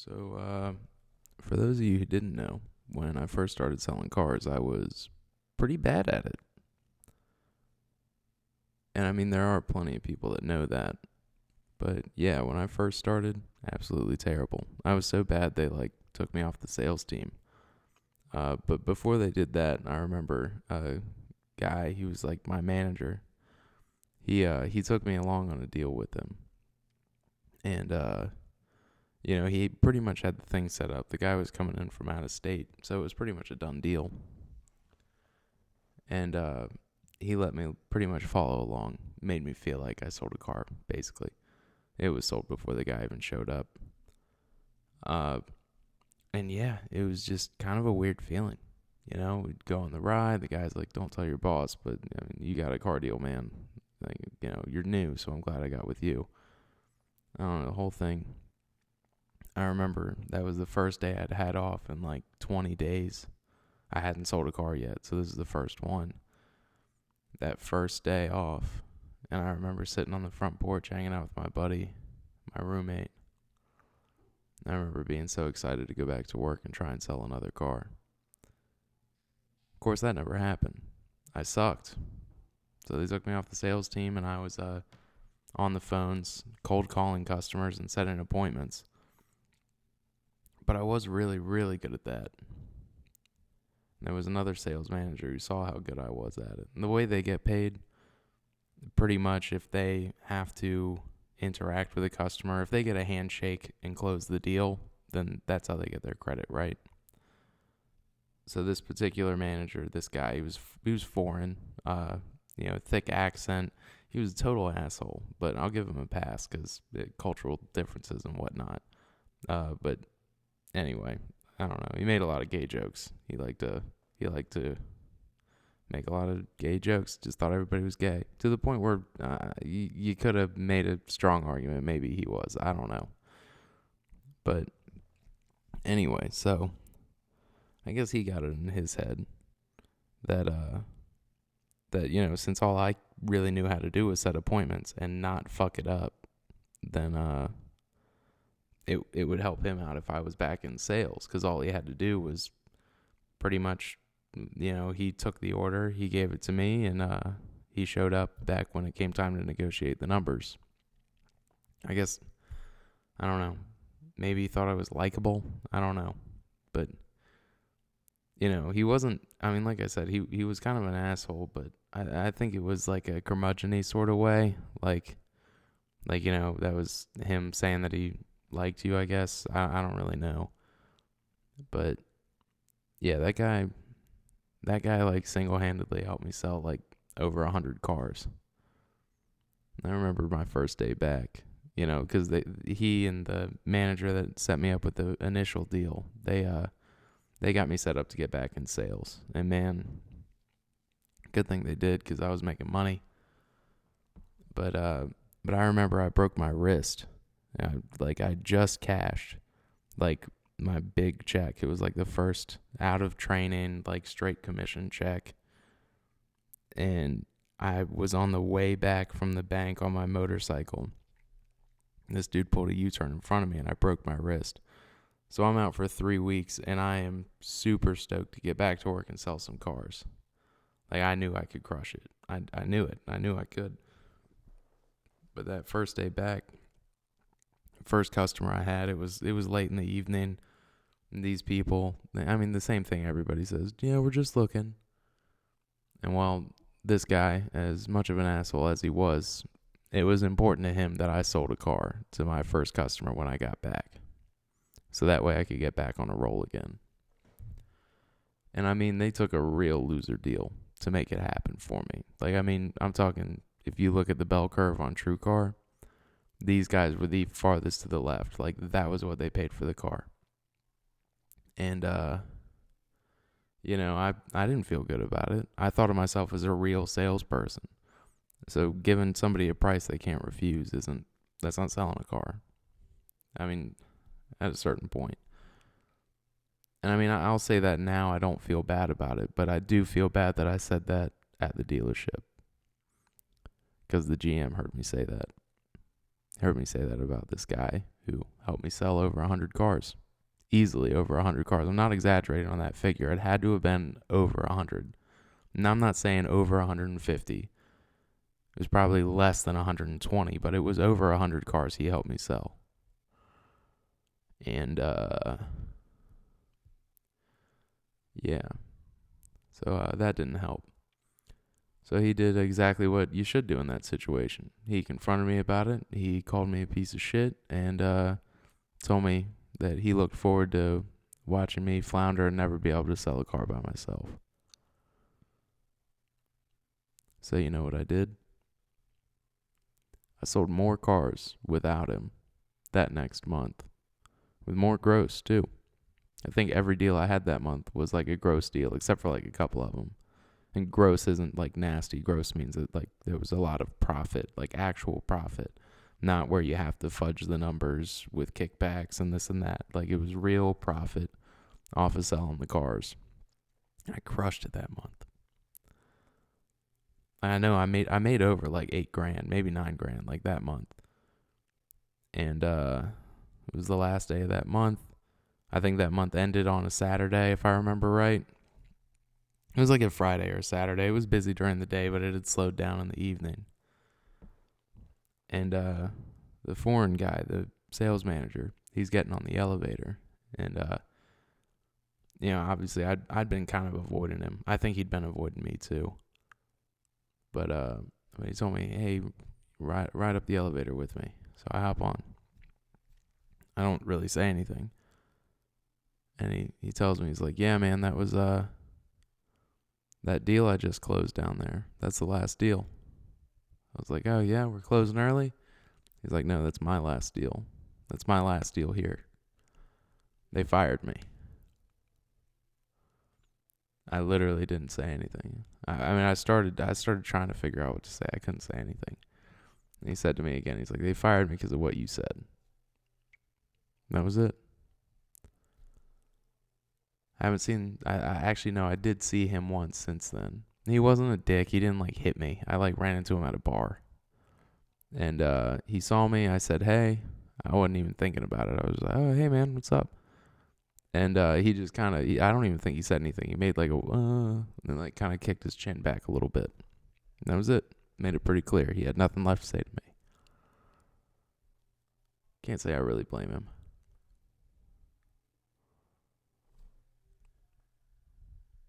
So, for those of you who didn't know, when I first started selling cars, I was pretty bad at it. And I mean, there are plenty of people that know that. But yeah, when I first started, absolutely terrible. I was so bad they took me off the sales team. But before they did that, I remember a guy, he was like my manager. He took me along on a deal with him. And he pretty much had the thing set up. The guy was coming in from out of state, so it was pretty much a done deal. And he let me pretty much follow along. Made me feel like I sold a car, basically. It was sold before the guy even showed up. Uh, and yeah, it was just kind of a weird feeling. We'd go on the ride. The guy's like, "Don't tell your boss, but I mean, you got a car deal, man. Like, you're new, so I'm glad I got with you." I don't know, the whole thing. I remember that was the first day I'd had off in like 20 days. I hadn't sold a car yet, so this is the first one. That first day off, and I remember sitting on the front porch hanging out with my buddy, my roommate. I remember being so excited to go back to work and try and sell another car. Of course, that never happened. I sucked. So they took me off the sales team, and I was on the phones, cold calling customers and setting appointments. But I was really, really good at that. There was another sales manager who saw how good I was at it. And the way they get paid, pretty much if they have to interact with a customer, if they get a handshake and close the deal, then that's how they get their credit, right? So this particular manager, this guy, he was foreign, thick accent. He was a total asshole, but I'll give him a pass because cultural differences and whatnot. But anyway, I don't know. He made a lot of gay jokes. He liked to make a lot of gay jokes. Just thought everybody was gay to the point where you could have made a strong argument. Maybe he was. I don't know. But anyway, so I guess he got it in his head that since all I really knew how to do was set appointments and not fuck it up, then it would help him out if I was back in sales, because all he had to do was pretty much, he took the order, he gave it to me, and he showed up back when it came time to negotiate the numbers. I guess, I don't know, maybe he thought I was likable, I don't know, but he wasn't, I mean, like I said, he was kind of an asshole, but I think it was like a curmudgeon-y sort of way, like, that was him saying that he liked you, I guess. I don't really know. But yeah, that guy like single-handedly helped me sell like over 100 cars. I remember my first day back, because he and the manager that set me up with the initial deal, they got me set up to get back in sales. And man, good thing they did, because I was making money. But I remember I broke my wrist. I just cashed like my big check. It was like the first out of training, like straight commission check. And I was on the way back from the bank on my motorcycle. This dude pulled a U-turn in front of me and I broke my wrist. So I'm out for 3 weeks and I am super stoked to get back to work and sell some cars. Like, I knew I could crush it. I knew it. I knew I could. But that first day back, first customer I had, it was late in the evening. And these people, I mean, the same thing everybody says, yeah, we're just looking. And while this guy, as much of an asshole as he was, it was important to him that I sold a car to my first customer when I got back. So that way I could get back on a roll again. And I mean, they took a real loser deal to make it happen for me. Like, I mean, I'm talking, if you look at the bell curve on TrueCar, these guys were the farthest to the left. Like, that was what they paid for the car. And, I didn't feel good about it. I thought of myself as a real salesperson. So giving somebody a price they can't refuse that's not selling a car. I mean, at a certain point. And I mean, I'll say that now, I don't feel bad about it, but I do feel bad that I said that at the dealership, because the GM heard me say that. Heard me say that about this guy who helped me sell over 100 cars. Easily over 100 cars. I'm not exaggerating on that figure. It had to have been over 100. Now, I'm not saying over 150. It was probably less than 120, but it was over 100 cars he helped me sell. And, yeah. So that didn't help. So he did exactly what you should do in that situation. He confronted me about it. He called me a piece of shit and told me that he looked forward to watching me flounder and never be able to sell a car by myself. So you know what I did? I sold more cars without him that next month, with more gross too. I think every deal I had that month was like a gross deal, except for like a couple of them. And gross isn't like nasty. Gross means that like there was a lot of profit, like actual profit, not where you have to fudge the numbers with kickbacks and this and that. Like it was real profit off of selling the cars. I crushed it that month. I know I made over like $8,000, maybe $9,000 like that month. And it was the last day of that month. I think that month ended on a Saturday, if I remember right. It was like a Friday or a Saturday. It was busy during the day, but it had slowed down in the evening. And the foreign guy, the sales manager, he's getting on the elevator. And, obviously I'd been kind of avoiding him. I think he'd been avoiding me too. But he told me, hey, ride up the elevator with me. So I hop on. I don't really say anything. And he tells me, he's like, yeah, man, that was that deal I just closed down there. That's the last deal. I was like, oh, yeah, we're closing early? He's like, no, that's my last deal. That's my last deal here. They fired me. I literally didn't say anything. I started trying to figure out what to say. I couldn't say anything. And he said to me again, he's like, they fired me because of what you said. That was it. I actually, no, I did see him once since then. He wasn't a dick. He didn't, like, hit me. I, like, ran into him at a bar. And he saw me. I said, hey. I wasn't even thinking about it. I was like, oh, hey, man, what's up? And he just kind of, I don't even think he said anything. He made, like, and then, like, kind of kicked his chin back a little bit. And that was it. Made it pretty clear. He had nothing left to say to me. Can't say I really blame him.